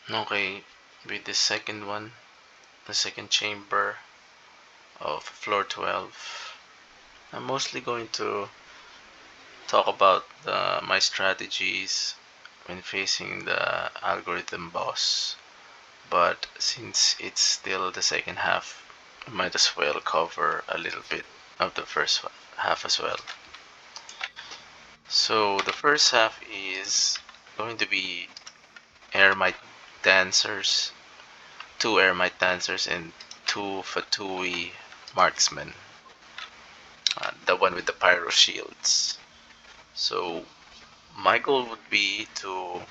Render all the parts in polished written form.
Okay, with the second one, the second chamber of floor 12, I'm mostly going to talk about my strategies when facing the algorithm boss. But since it's still the second half, I might as well cover a little bit of the first half as well. So the first half is going to be eremite dancers, two eremite dancers and two fatui marksmen, the one with the pyro shields. So my goal would be to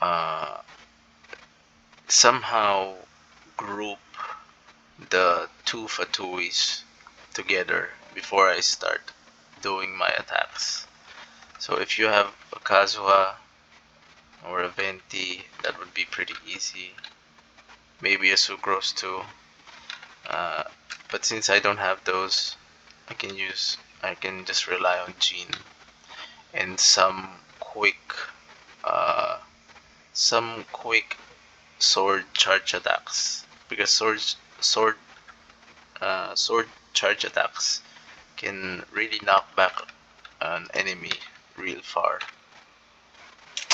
uh, somehow group the two fatuis together before I start doing my attacks. So if you have a Kazuha or a Venti, that would be pretty easy. Maybe a Sucrose too. Uh, but since I don't have those, I can just rely on Gene and uh, some quick sword charge attacks because sword charge attacks can really knock back an enemy real far.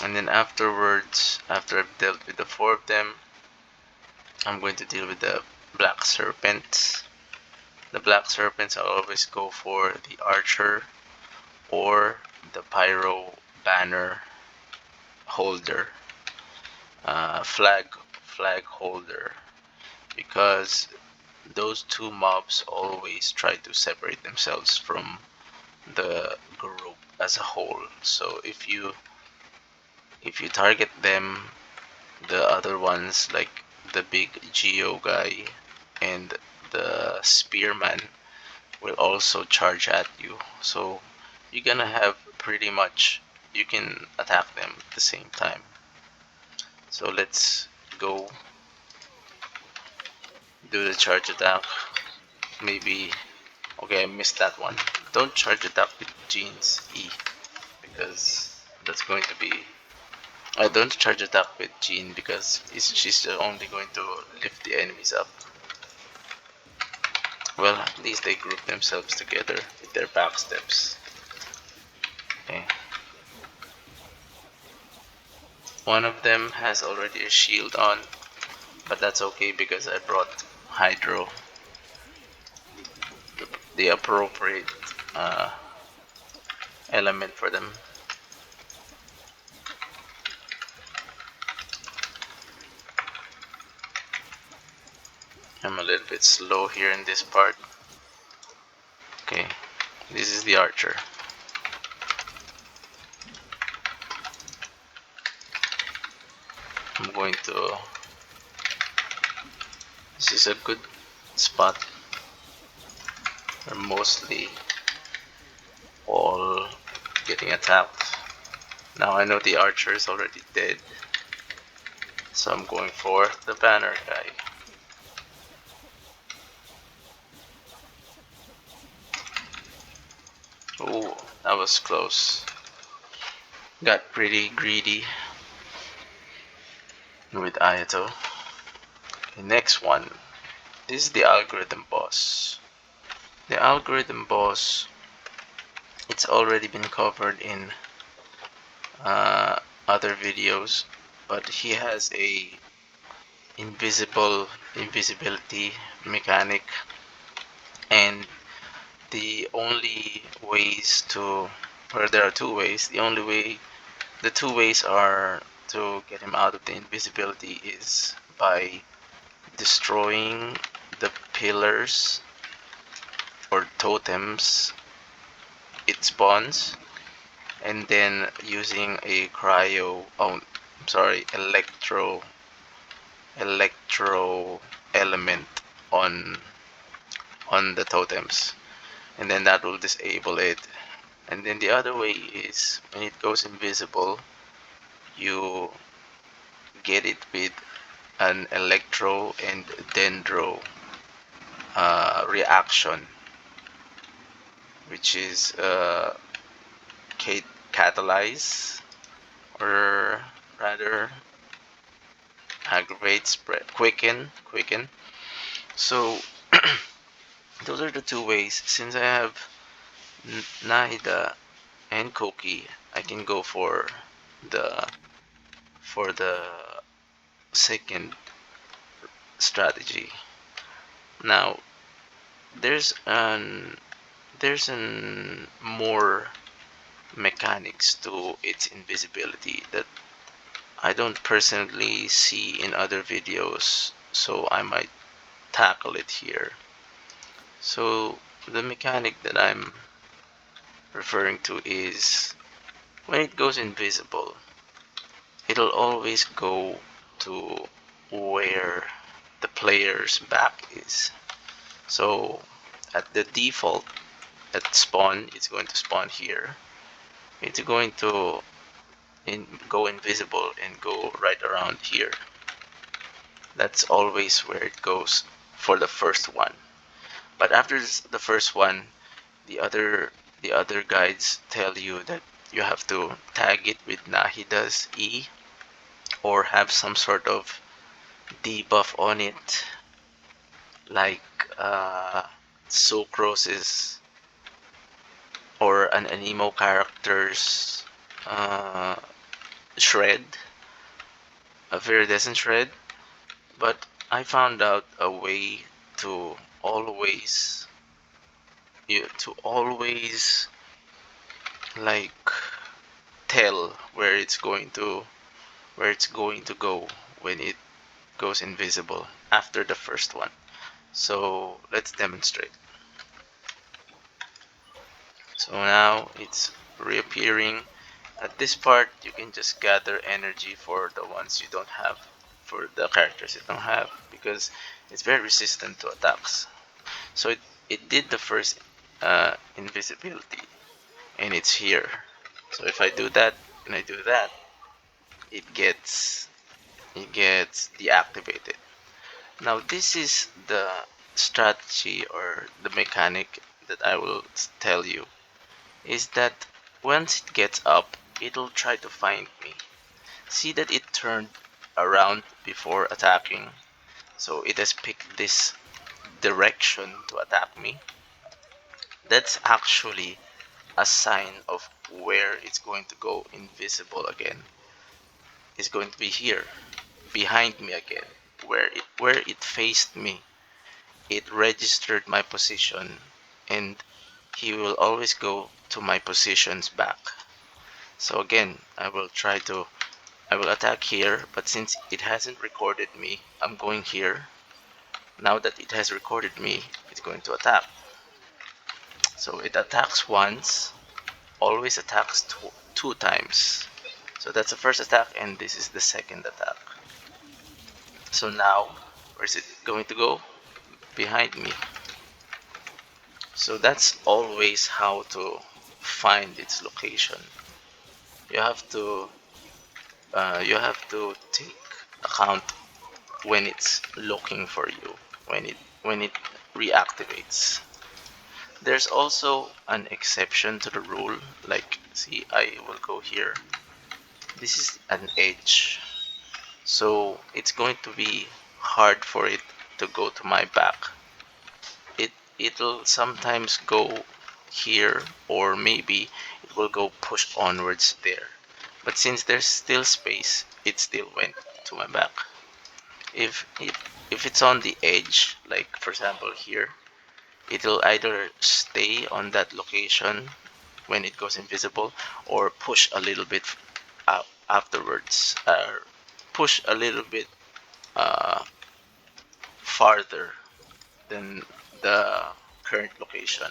And then afterwards, after I've dealt with the four of them, I'm going to deal with the black serpents. The black serpents, I always go for the archer or the pyro banner holder, flag holder, because those two mobs always try to separate themselves from the group as a whole. So if you target them, the other ones like the big Geo guy and the spearman will also charge at you. So you're gonna have pretty much, you can attack them at the same time. So let's go do the charge attack. Maybe, okay, I missed that one. Don't charge attack with Jean's E because that's going to be, I don't charge attack with Jean because she's only going to lift the enemies up. Well, at least they group themselves together with their back steps. Okay. One of them has already a shield on, but that's okay because I brought Hydro, the appropriate uh, element for them. I'm a little bit slow here in this part. Okay, this is the archer. I'm going to, this is a good spot. They're mostly all getting attacked. Now I know the archer is already dead, so I'm going for the banner guy. Oh, that was close. Got pretty greedy with Ayato. Okay, next one. This is the algorithm boss. The algorithm boss, it's already been covered in uh, other videos, but he has a invisibility mechanic, and the only ways to, or there are two ways. The two ways are to get him out of the invisibility is by destroying the pillars or totems it spawns, and then using a I'm sorry, electro element on the totems, and then that will disable it. And then the other way is when it goes invisible, you get it with an electro and dendro reaction, which is catalyze, or rather aggravate, spread, quicken. So those are the two ways. Since I have Nahida and Koki, I can go the for the second strategy. Now there's an more mechanics to its invisibility that I don't personally see in other videos, so I might tackle it here. So the mechanic that I'm referring to is when it goes invisible, it'll always go to where the player's back is. So at the default, at spawn, it's going to spawn here. It's going to go invisible and go right around here. That's always where it goes for the first one. But after the first one, the other guides tell you that you have to tag it with Nahida's E or have some sort of debuff on it, like Sucrose's or an anemo character's uh, shred, a viridescent shred. But I found out a way to always to always like tell where it's going to go when it goes invisible after the first one. So let's demonstrate. So now it's reappearing. At this part, you can just gather energy for the ones you don't have, for the characters you don't have, because it's very resistant to attacks. So it did the first invisibility, and it's here. So if I do that and I do that, it gets it gets deactivated. Now this is the strategy or the mechanic that I will tell you, is that once it gets up, it'll try to find me. See that it turned around before attacking, so it has picked this direction to attack me. That's actually a sign of where it's going to go invisible again. It's going to be here, behind me again, where it faced me. It registered my position, and he will always go to my positions back. So again, I will attack here, but since it hasn't recorded me, I'm going here. Now that it has recorded me, it's going to attack. So it attacks once, always attacks two times. So that's the first attack, and this is the second attack. So now, where's it going to go? Behind me. So that's always how to find its location. You have to take account when it's looking for you, when it reactivates. There's also an exception to the rule. Like, see, I will go here. This is an edge, so it's going to be hard for it to go to my back. It'll sometimes go here, or maybe it will go push onwards there. But since there's still space, it still went to my back. If it's on the edge, like for example here, it'll either stay on that location when it goes invisible, or push a little bit out afterwards, push a little bit uh, farther than the current location.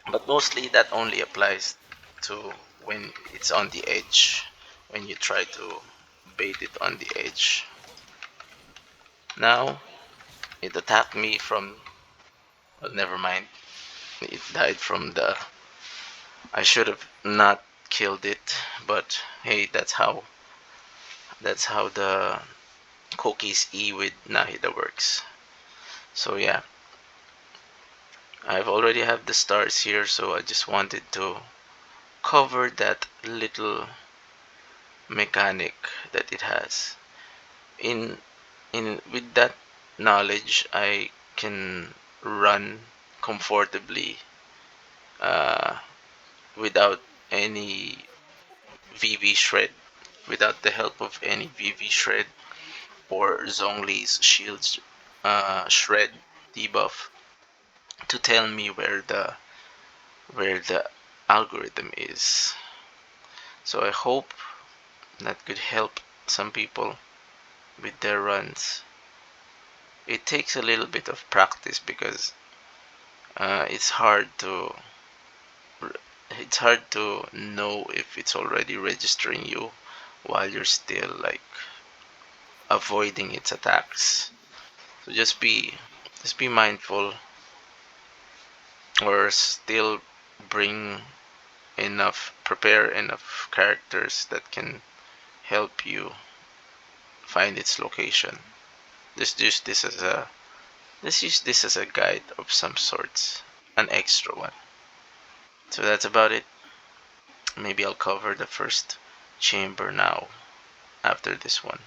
But mostly that only applies to when it's on the edge, when you try to bait it on the edge. Now it attacked me from, well, never mind, it died from the, I should have not killed it, but hey, that's how the cookies E with Nahida works. So yeah, I've already have the stars here, so I just wanted to cover that little mechanic that it has. in with that knowledge, I can run comfortably uh, without any VV shred, without the help of any VV shred or Zhongli's shield shred debuff to tell me where the algorithm is. So I hope that could help some people with their runs. It takes a little bit of practice because it's hard to know if it's already registering you while you're still like avoiding its attacks. So just be mindful, or still bring prepare enough characters that can help you find its location. Just use this as a let's use this as a guide of some sorts, an extra one. So that's about it. Maybe I'll cover the first chamber now after this one.